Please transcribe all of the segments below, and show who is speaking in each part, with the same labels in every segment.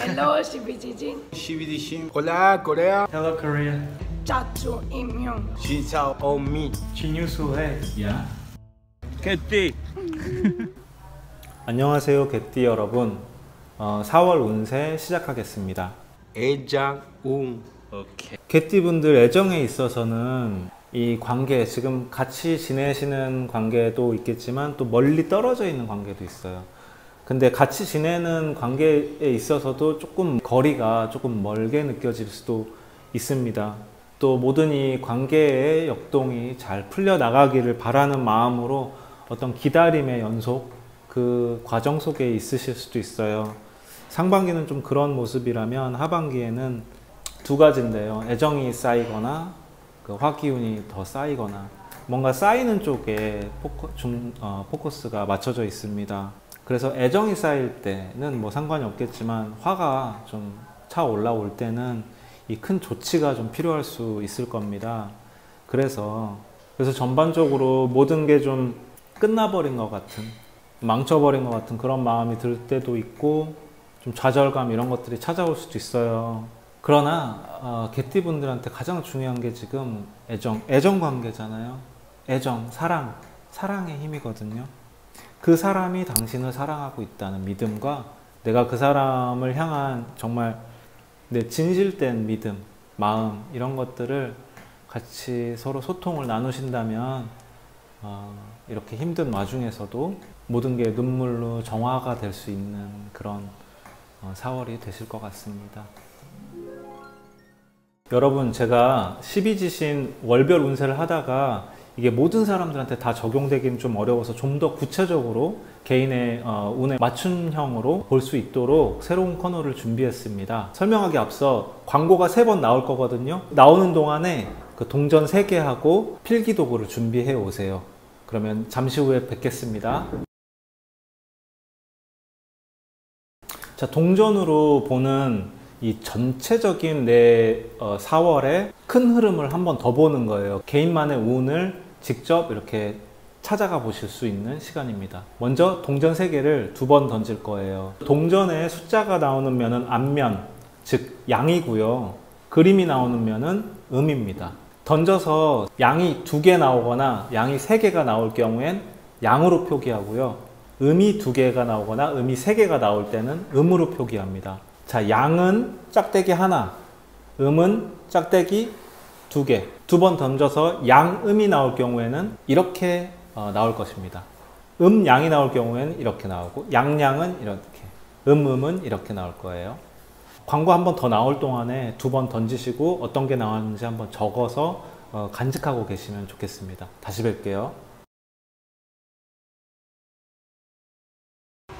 Speaker 1: Hello, CBGG.
Speaker 2: CBDC. Hola, Corea.
Speaker 3: Hello Korea.
Speaker 1: Chacho Imyung.
Speaker 2: Xin chào ông Mi.
Speaker 3: 진유수해.
Speaker 2: Yeah. 개띠.
Speaker 4: 안녕하세요 개띠 여러분. 4월 운세 시작하겠습니다.
Speaker 2: 애장 웅. 오케이.
Speaker 4: 개띠분들 애정에 있어서는 이 관계, 지금 같이 지내시는 관계도 있겠지만 또 멀리 떨어져 있는 관계도 있어요. 근데 같이 지내는 관계에 있어서도 조금 거리가 조금 멀게 느껴질 수도 있습니다. 또 모든 이 관계의 역동이 잘 풀려나가기를 바라는 마음으로 어떤 기다림의 연속, 그 과정 속에 있으실 수도 있어요. 상반기는 좀 그런 모습이라면 하반기에는 두 가지인데요. 애정이 쌓이거나 그 화기운이 더 쌓이거나 뭔가 쌓이는 쪽에 포커스가 맞춰져 있습니다. 그래서 애정이 쌓일 때는 뭐 상관이 없겠지만 화가 좀 차 올라올 때는 이 큰 조치가 좀 필요할 수 있을 겁니다. 그래서 전반적으로 모든 게 좀 끝나버린 것 같은, 망쳐버린 것 같은 그런 마음이 들 때도 있고 좀 좌절감 이런 것들이 찾아올 수도 있어요. 그러나 개띠분들한테 가장 중요한 게 지금 애정 관계잖아요. 애정, 사랑의 힘이거든요. 그 사람이 당신을 사랑하고 있다는 믿음과 내가 그 사람을 향한 정말 내 진실된 믿음, 마음 이런 것들을 같이 서로 소통을 나누신다면 이렇게 힘든 와중에서도 모든 게 눈물로 정화가 될 수 있는 그런 4월이 되실 것 같습니다. 여러분, 제가 12지신 월별 운세를 하다가 이게 모든 사람들한테 다 적용되기는 좀 어려워서 좀 더 구체적으로 개인의 운에 맞춤형으로 볼 수 있도록 새로운 코너를 준비했습니다. 설명하기 앞서 광고가 3번 나올 거거든요. 나오는 동안에 그 동전 3개 하고 필기도구를 준비해 오세요. 그러면 잠시 후에 뵙겠습니다. 자, 동전으로 보는 이 전체적인 내 4월의 큰 흐름을 한 번 더 보는 거예요. 개인만의 운을 직접 이렇게 찾아가 보실 수 있는 시간입니다. 먼저 동전 3개를 2번 던질 거예요. 동전에 숫자가 나오는 면은 앞면, 즉 양이고요. 그림이 나오는 면은 음입니다. 던져서 양이 2개 나오거나 양이 3개가 나올 경우엔 양으로 표기하고요. 음이 2개가 나오거나 음이 3개가 나올 때는 음으로 표기합니다. 자, 양은 짝대기 하나, 음은 짝대기 2개. 2번 던져서 양음이 나올 경우에는 이렇게 나올 것입니다. 양이 나올 경우에는 이렇게 나오고 양은 이렇게, 음은 이렇게 나올 거예요. 광고 한 번 더 나올 동안에 2번 던지시고 어떤 게 나왔는지 한번 적어서 간직하고 계시면 좋겠습니다. 다시 뵐게요.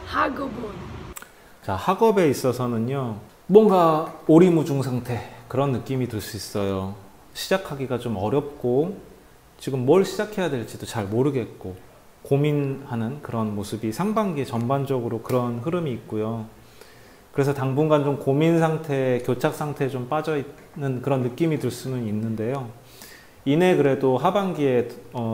Speaker 1: 학업운.
Speaker 4: 자, 학업에 있어서는요, 뭔가 오리무중 상태, 그런 느낌이 들 수 있어요. 시작하기가 좀 어렵고 지금 뭘 시작해야 될지도 잘 모르겠고 고민하는 그런 모습이 상반기 전반적으로 그런 흐름이 있고요. 그래서 당분간 좀 고민 상태, 교착 상태에 좀 빠져 있는 그런 느낌이 들 수는 있는데요. 이내 그래도 하반기에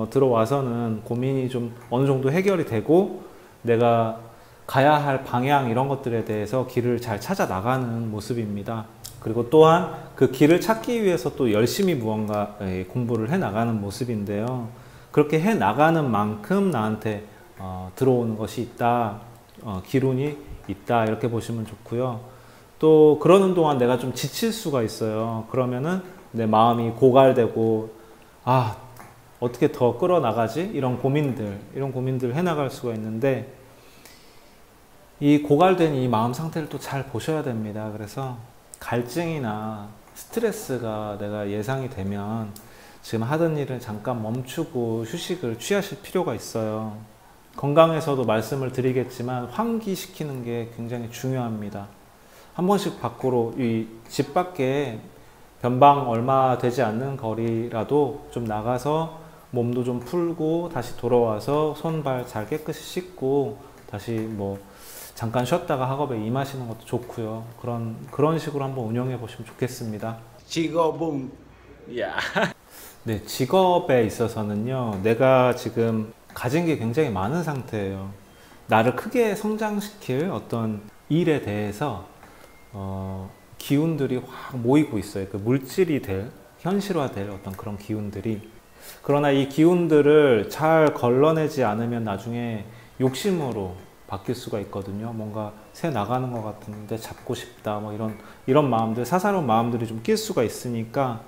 Speaker 4: 들어와서는 고민이 좀 어느 정도 해결이 되고 내가 가야 할 방향 이런 것들에 대해서 길을 잘 찾아 나가는 모습입니다. 그리고 또한 그 길을 찾기 위해서 또 열심히 무언가 공부를 해 나가는 모습인데요. 그렇게 해 나가는 만큼 나한테 들어오는 것이 있다, 기운이 있다, 이렇게 보시면 좋고요. 또 그러는 동안 내가 좀 지칠 수가 있어요. 그러면은 내 마음이 고갈되고 어떻게 더 끌어나가지? 이런 고민들 해 나갈 수가 있는데 이 고갈된 이 마음 상태를 또 잘 보셔야 됩니다. 그래서 갈증이나 스트레스가 내가 예상이 되면 지금 하던 일을 잠깐 멈추고 휴식을 취하실 필요가 있어요. 건강에서도 말씀을 드리겠지만 환기시키는 게 굉장히 중요합니다. 한 번씩 밖으로, 이 집 밖에 변방 얼마 되지 않는 거리라도 좀 나가서 몸도 좀 풀고 다시 돌아와서 손발 잘 깨끗이 씻고 다시 뭐 잠깐 쉬었다가 학업에 임하시는 것도 좋고요. 그런 식으로 한번 운영해 보시면 좋겠습니다.
Speaker 2: 직업은
Speaker 4: 네, 직업에 있어서는요, 내가 지금 가진 게 굉장히 많은 상태예요. 나를 크게 성장시킬 어떤 일에 대해서 기운들이 확 모이고 있어요. 그 물질이 현실화될 어떤 그런 기운들이. 그러나 이 기운들을 잘 걸러내지 않으면 나중에 욕심으로 바뀔 수가 있거든요. 뭔가 새 나가는 것 같은데 잡고 싶다, 뭐 이런 마음들, 사사로운 마음들이 좀 낄 수가 있으니까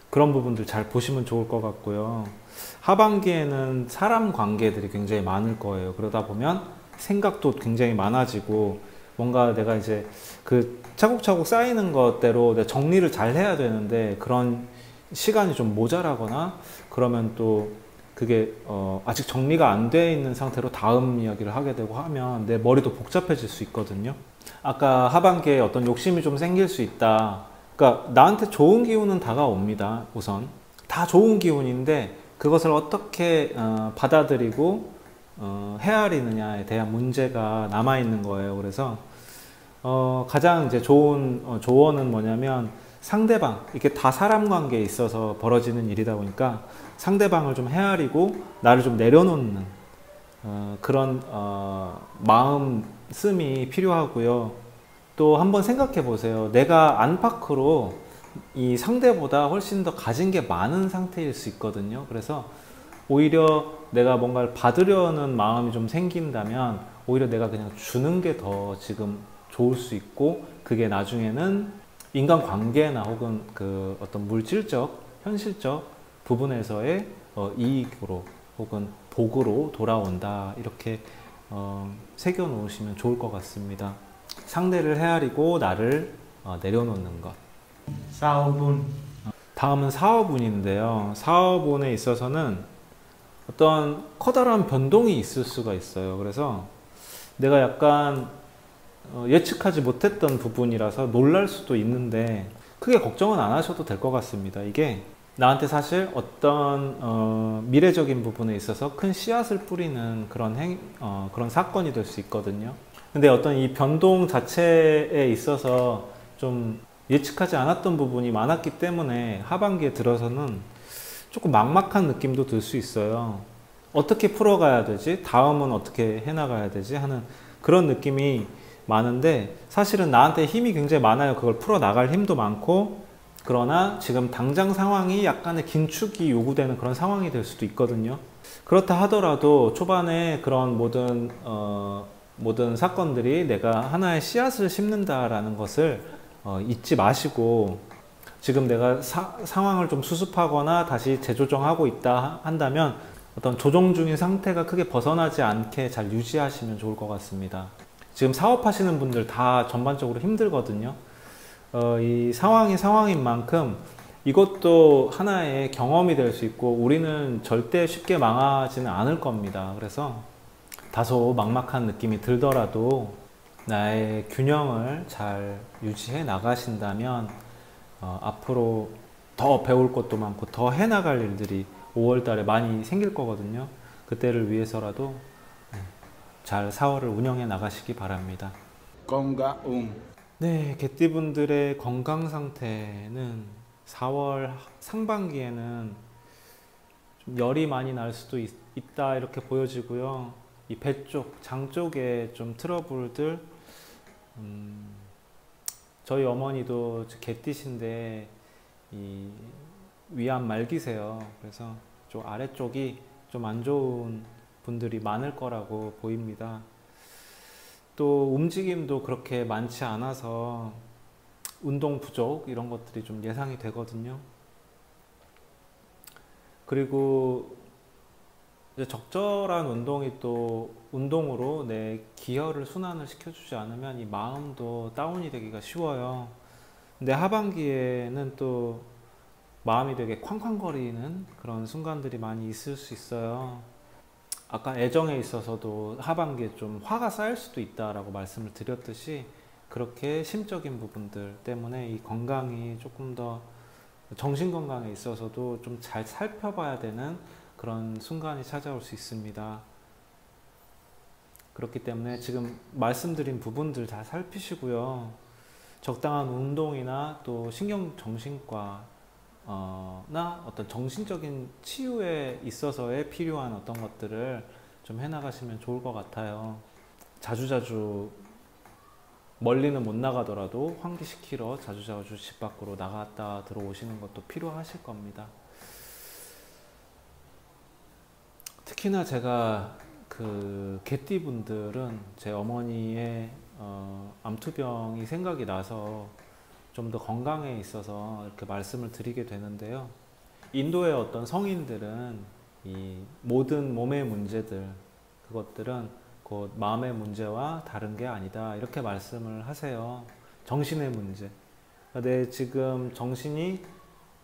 Speaker 4: 그런 부분들 잘 보시면 좋을 것 같고요. 하반기에는 사람 관계들이 굉장히 많을 거예요. 그러다 보면 생각도 굉장히 많아지고, 뭔가 내가 이제 그 차곡차곡 쌓이는 것대로 내가 정리를 잘 해야 되는데 그런 시간이 좀 모자라거나, 그러면 또 그게 아직 정리가 안 돼 있는 상태로 다음 이야기를 하게 되고 하면 내 머리도 복잡해질 수 있거든요. 아까 하반기에 어떤 욕심이 좀 생길 수 있다. 그러니까 나한테 좋은 기운은 다가옵니다. 우선 다 좋은 기운인데 그것을 어떻게 받아들이고 헤아리느냐에 대한 문제가 남아 있는 거예요. 그래서 가장 이제 좋은 조언은 뭐냐면, 상대방, 이게 다 사람 관계에 있어서 벌어지는 일이다 보니까 상대방을 좀 헤아리고 나를 좀 내려놓는 그런 마음씀이 필요하고요. 또 한번 생각해 보세요. 내가 안팎으로 이 상대보다 훨씬 더 가진 게 많은 상태일 수 있거든요. 그래서 오히려 내가 뭔가를 받으려는 마음이 좀 생긴다면 오히려 내가 그냥 주는 게 더 지금 좋을 수 있고, 그게 나중에는 인간관계나 혹은 그 어떤 물질적, 현실적 부분에서의 이익으로 혹은 복으로 돌아온다. 이렇게 새겨 놓으시면 좋을 것 같습니다. 상대를 헤아리고 나를 내려놓는 것.
Speaker 2: 사오분.
Speaker 4: 다음은 사업운인데요. 사업운에 있어서는 어떤 커다란 변동이 있을 수가 있어요. 그래서 내가 약간 예측하지 못했던 부분이라서 놀랄 수도 있는데 크게 걱정은 안 하셔도 될 것 같습니다. 이게 나한테 사실 어떤 미래적인 부분에 있어서 큰 씨앗을 뿌리는 그런 사건이 될 수 있거든요. 근데 어떤 이 변동 자체에 있어서 좀 예측하지 않았던 부분이 많았기 때문에 하반기에 들어서는 조금 막막한 느낌도 들 수 있어요. 어떻게 풀어가야 되지? 다음은 어떻게 해나가야 되지? 하는 그런 느낌이 많은데, 사실은 나한테 힘이 굉장히 많아요. 그걸 풀어나갈 힘도 많고, 그러나 지금 당장 상황이 약간의 긴축이 요구되는 그런 상황이 될 수도 있거든요. 그렇다 하더라도 초반에 그런 모든 사건들이 내가 하나의 씨앗을 심는다라는 것을 잊지 마시고, 지금 내가 상황을 좀 수습하거나 다시 재조정하고 있다 한다면 어떤 조정 중인 상태가 크게 벗어나지 않게 잘 유지하시면 좋을 것 같습니다. 지금 사업하시는 분들 다 전반적으로 힘들거든요. 이 상황이 상황인 만큼 이것도 하나의 경험이 될 수 있고, 우리는 절대 쉽게 망하지는 않을 겁니다. 그래서 다소 막막한 느낌이 들더라도 나의 균형을 잘 유지해 나가신다면 앞으로 더 배울 것도 많고 더 해나갈 일들이 5월 달에 많이 생길 거거든요. 그때를 위해서라도 잘 4월을 운영해 나가시기 바랍니다.
Speaker 2: 건강.
Speaker 4: 네, 개띠분들의 건강 상태는 4월 상반기에는 좀 열이 많이 날 수도 있다 이렇게 보여지고요. 이 배 쪽, 장 쪽에 좀 트러블들, 저희 어머니도 개띠신데 이 위암 말기세요. 그래서 좀 아래쪽이 좀 안 좋은 분들이 많을 거라고 보입니다. 또 움직임도 그렇게 많지 않아서 운동 부족 이런 것들이 좀 예상이 되거든요. 그리고 이제 적절한 운동이 또 운동으로 내 기혈을 순환을 시켜주지 않으면 이 마음도 다운이 되기가 쉬워요. 근데 하반기에는 또 마음이 되게 쾅쾅거리는 그런 순간들이 많이 있을 수 있어요. 아까 애정에 있어서도 하반기에 좀 화가 쌓일 수도 있다라고 말씀을 드렸듯이, 그렇게 심적인 부분들 때문에 이 건강이 조금 더, 정신 건강에 있어서도 좀 잘 살펴봐야 되는 그런 순간이 찾아올 수 있습니다. 그렇기 때문에 지금 말씀드린 부분들 잘 살피시고요. 적당한 운동이나 또 신경정신과 나 어떤 정신적인 치유에 있어서의 필요한 어떤 것들을 좀 해나가시면 좋을 것 같아요. 자주자주 멀리는 못 나가더라도 환기시키러 자주자주 집 밖으로 나갔다 들어오시는 것도 필요하실 겁니다. 특히나 제가 그 개띠분들은 제 어머니의 암투병이 생각이 나서 좀 더 건강에 있어서 이렇게 말씀을 드리게 되는데요. 인도의 어떤 성인들은 이 모든 몸의 문제들, 그것들은 곧 마음의 문제와 다른 게 아니다, 이렇게 말씀을 하세요. 정신의 문제. 내 지금 정신이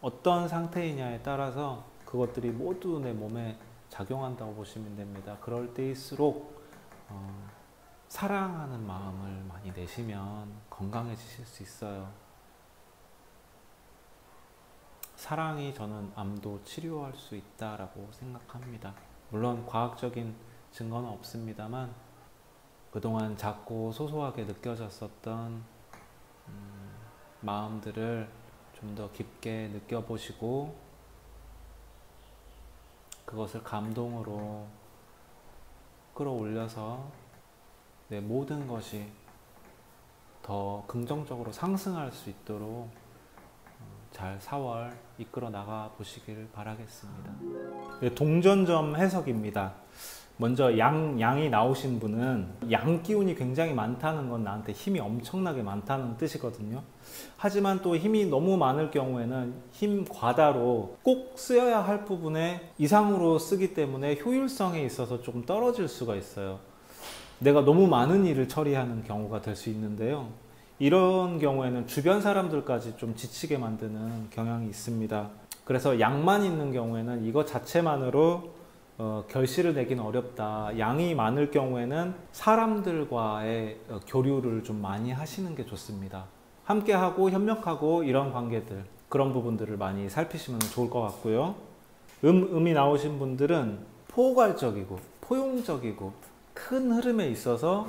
Speaker 4: 어떤 상태이냐에 따라서 그것들이 모두 내 몸에 작용한다고 보시면 됩니다. 그럴 때일수록 사랑하는 마음을 많이 내시면 건강해지실 수 있어요. 사랑이 저는 암도 치료할 수 있다라고 생각합니다. 물론 과학적인 증거는 없습니다만 그동안 작고 소소하게 느껴졌었던 마음들을 좀 더 깊게 느껴보시고 그것을 감동으로 끌어올려서 내 모든 것이 더 긍정적으로 상승할 수 있도록 잘 4월 이끌어 나가 보시길 바라겠습니다. 동전점 해석입니다. 먼저 양이 나오신 분은 양 기운이 굉장히 많다는 건 나한테 힘이 엄청나게 많다는 뜻이거든요. 하지만 또 힘이 너무 많을 경우에는 힘 과다로 꼭 쓰여야 할 부분에 이상으로 쓰기 때문에 효율성에 있어서 조금 떨어질 수가 있어요. 내가 너무 많은 일을 처리하는 경우가 될 수 있는데요. 이런 경우에는 주변 사람들까지 좀 지치게 만드는 경향이 있습니다. 그래서 양만 있는 경우에는 이거 자체만으로 결실을 내기는 어렵다. 양이 많을 경우에는 사람들과의 교류를 좀 많이 하시는 게 좋습니다. 함께하고 협력하고 이런 관계들, 그런 부분들을 많이 살피시면 좋을 것 같고요. 음이 나오신 분들은 포괄적이고 포용적이고 큰 흐름에 있어서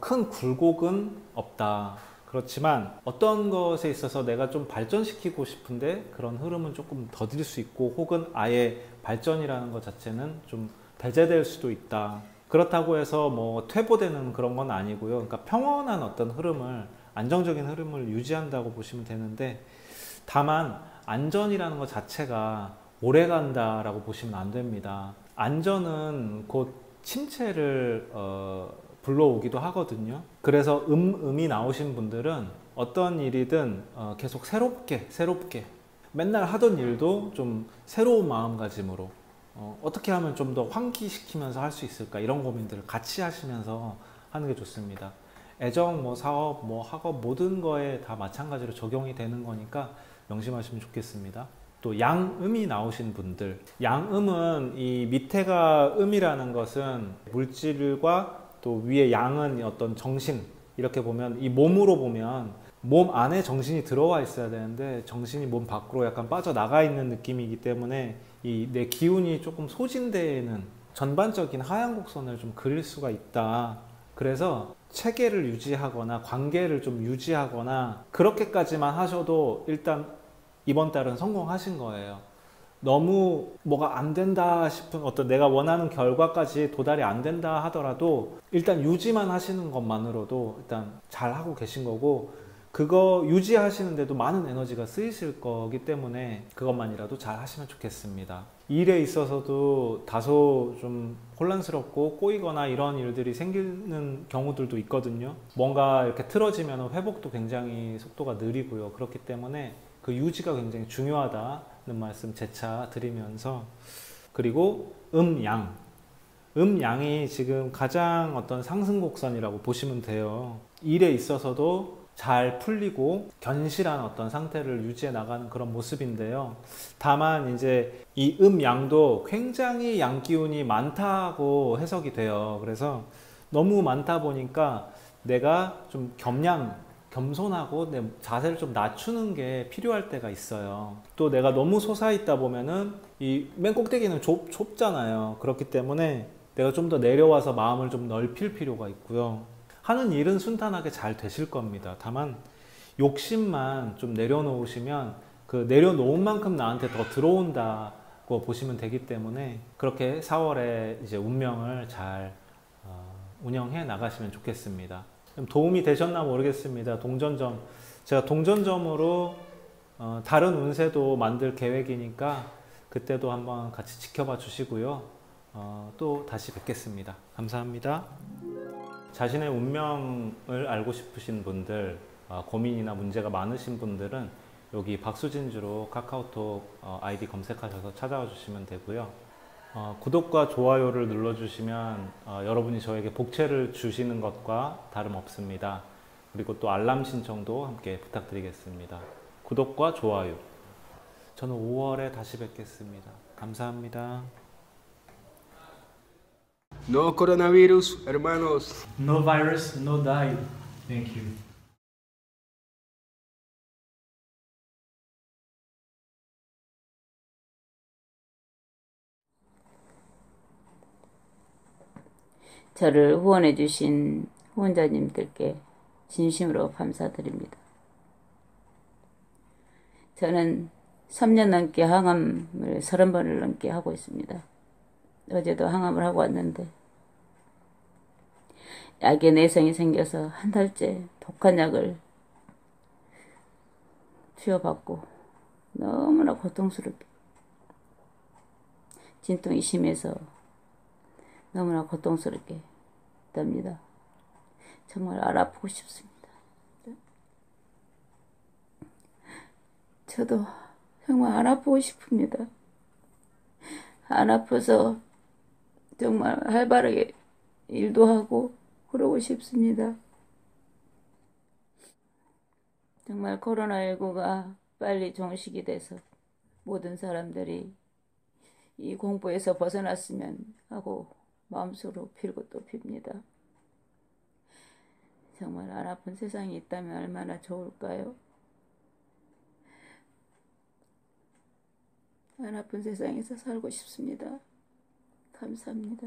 Speaker 4: 큰 굴곡은 없다. 그렇지만 어떤 것에 있어서 내가 좀 발전시키고 싶은데 그런 흐름은 조금 더딜 수 있고 혹은 아예 발전이라는 것 자체는 좀 배제될 수도 있다. 그렇다고 해서 뭐 퇴보되는 그런 건 아니고요. 그러니까 평온한 어떤 흐름을, 안정적인 흐름을 유지한다고 보시면 되는데, 다만 안전이라는 것 자체가 오래 간다라고 보시면 안 됩니다. 안전은 곧 침체를 불러오기도 하거든요. 그래서 음이 나오신 분들은 어떤 일이든 계속 새롭게 맨날 하던 일도 좀 새로운 마음가짐으로 어떻게 하면 좀 더 환기시키면서 할 수 있을까, 이런 고민들을 같이 하시면서 하는 게 좋습니다. 애정, 뭐 사업, 뭐 학업, 모든 거에 다 마찬가지로 적용이 되는 거니까 명심하시면 좋겠습니다. 또 양음이 나오신 분들, 양음은 이 밑에가 음이라는 것은 물질과 또 위에 양은 어떤 정신, 이렇게 보면 이 몸으로 보면 몸 안에 정신이 들어와 있어야 되는데 정신이 몸 밖으로 약간 빠져나가 있는 느낌이기 때문에 이 내 기운이 조금 소진되는 전반적인 하향 곡선을 좀 그릴 수가 있다. 그래서 체계를 유지하거나 관계를 좀 유지하거나 그렇게까지만 하셔도 일단 이번 달은 성공하신 거예요. 너무 뭐가 안 된다 싶은 어떤 내가 원하는 결과까지 도달이 안 된다 하더라도 일단 유지만 하시는 것만으로도 일단 잘 하고 계신 거고, 그거 유지하시는데도 많은 에너지가 쓰이실 거기 때문에 그것만이라도 잘 하시면 좋겠습니다. 일에 있어서도 다소 좀 혼란스럽고 꼬이거나 이런 일들이 생기는 경우들도 있거든요. 뭔가 이렇게 틀어지면 회복도 굉장히 속도가 느리고요. 그렇기 때문에 그 유지가 굉장히 중요하다는 말씀 재차 드리면서, 그리고 양이 지금 가장 어떤 상승곡선이라고 보시면 돼요. 일에 있어서도 잘 풀리고 견실한 어떤 상태를 유지해 나가는 그런 모습인데요. 다만 이제 이 양도 굉장히 양 기운이 많다고 해석이 돼요. 그래서 너무 많다 보니까 내가 좀 겸손하고 내 자세를 좀 낮추는 게 필요할 때가 있어요. 또 내가 너무 솟아있다 보면은 이 맨 꼭대기는 좁잖아요. 그렇기 때문에 내가 좀 더 내려와서 마음을 좀 넓힐 필요가 있고요. 하는 일은 순탄하게 잘 되실 겁니다. 다만 욕심만 좀 내려놓으시면 그 내려놓은 만큼 나한테 더 들어온다고 보시면 되기 때문에 그렇게 4월에 이제 운명을 잘 운영해 나가시면 좋겠습니다. 좀 도움이 되셨나 모르겠습니다. 동전점. 제가 동전점으로 다른 운세도 만들 계획이니까 그때도 한번 같이 지켜봐 주시고요. 또 다시 뵙겠습니다. 감사합니다. 자신의 운명을 알고 싶으신 분들, 고민이나 문제가 많으신 분들은 여기 박수진주로 카카오톡 아이디 검색하셔서 찾아와 주시면 되고요. 구독과 좋아요를 눌러주시면 여러분이 저에게 복채를 주시는 것과 다름없습니다. 그리고 또 알람 신청도 함께 부탁드리겠습니다. 구독과 좋아요. 저는 5월에 다시 뵙겠습니다. 감사합니다.
Speaker 3: No coronavirus, hermanos.
Speaker 2: No virus, no die. Thank you.
Speaker 5: 저를 후원해 주신 후원자님들께 진심으로 감사드립니다. 저는 3년 넘게 항암을 30번을 넘게 하고 있습니다. 어제도 항암을 하고 왔는데 약에 내성이 생겨서 한 달째 독한 약을 투여받고 너무나 고통스럽게 진통이 심해서 너무나 고통스럽게 됩니다. 정말 안 아프고 싶습니다. 저도 정말 안 아프고 싶습니다. 안 아파서 정말 활발하게 일도 하고 그러고 싶습니다. 정말 코로나19가 빨리 종식이 돼서 모든 사람들이 이 공포에서 벗어났으면 하고 마음속으로 빌고 또 빕니다. 정말 안 아픈 세상이 있다면 얼마나 좋을까요? 안 아픈 세상에서 살고 싶습니다. 감사합니다.